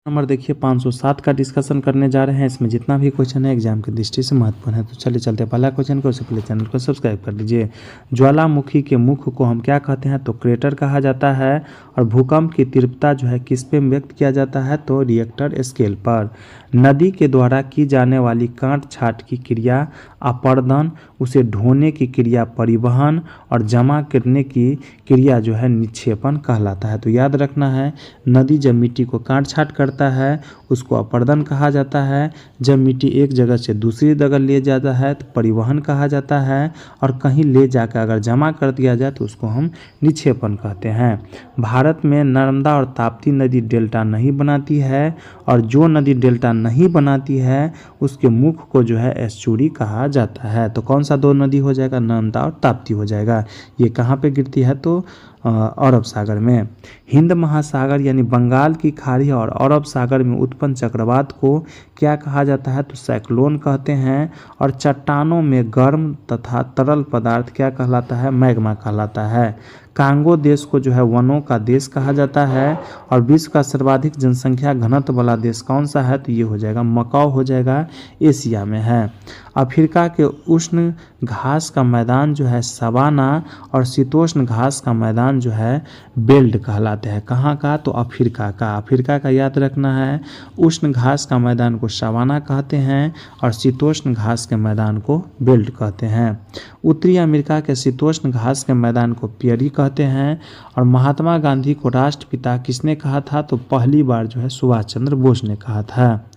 Number देखिए 507 का discussion करने जा रहे हैं। इसमें जितना भी क्वेश्चन है एग्जाम की दृष्टि से महत्वपूर्ण है। तो चलिए चलते पहला क्वेश्चन को, उससे पहले चैनल को सब्सक्राइब कर लीजिए। ज्वालामुखी के मुख को हम क्या कहते हैं? तो क्रेटर कहा जाता है। और भूकंप की तीव्रता जो है किस पे व्यक्त किया जाता है? तो रिएक्टर स्केल पर। नदी के द्वारा की जाने वाली काट छाट की क्रिया अपर्दन, उसे ढोने की क्रिया परिवहन और जमा करने की क्रिया जो है निक्षेपण कहलाता है। तो याद रखना है, नदी जब मिट्टी को काट छाट करता है उसको अपर्दन कहा जाता है। जब मिट्टी एक जगह से दूसरी जगह ले जाता है तो परिवहन कहा जाता है। और कहीं ले जाकर अगर जमा कर दिया जाए तो उसको हम निक्षेपण कहते हैं। भारत में नर्मदा और ताप्ती नदी डेल्टा नहीं बनाती है, और जो नदी डेल्टा नहीं बनाती है उसके मुख को जो है एस्चुरी कहा जाता है। तो कौन सा दो नदी हो जाएगा? नर्मदा और ताप्ती हो जाएगा। ये कहाँ पे गिरती है? तो अरब सागर में। हिंद महासागर यानी बंगाल की खाड़ी और अरब सागर में उत्पन्न चक्रवात को क्या कहा जाता है? तो साइक्लोन कहते हैं। और चट्टानों में गर्म तथा तरल पदार्थ क्या कहलाता है? मैग्मा कहलाता है। कांगो देश को जो है वनों का देश कहा जाता है। और विश्व का सर्वाधिक जनसंख्या घनत्व वाला देश कौन सा है? तो ये हो जाएगा मकाओ हो जाएगा, एशिया में है। अफ्रीका के उष्ण घास का मैदान जो है सवाना, और शीतोष्ण घास का मैदान जो है बेल्ट कहलाते हैं। कहाँ का? तो अफ्रीका का। अफ्रीका का याद रखना है। उष्ण घास का मैदान को सवाना कहते हैं और शीतोष्ण घास के मैदान को बेल्ट कहते हैं। उत्तरी अमेरिका के शीतोष्ण घास के मैदान को प्रेरी कहते हैं। और महात्मा गांधी को राष्ट्रपिता किसने कहा था? तो पहली बार जो है सुभाष चंद्र बोस ने कहा था।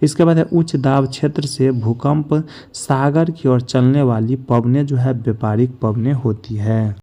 इसके बाद है उच्च दाब क्षेत्र से भूकंप सागर की ओर चलने वाली पवनें जो है व्यापारिक पवनें होती है।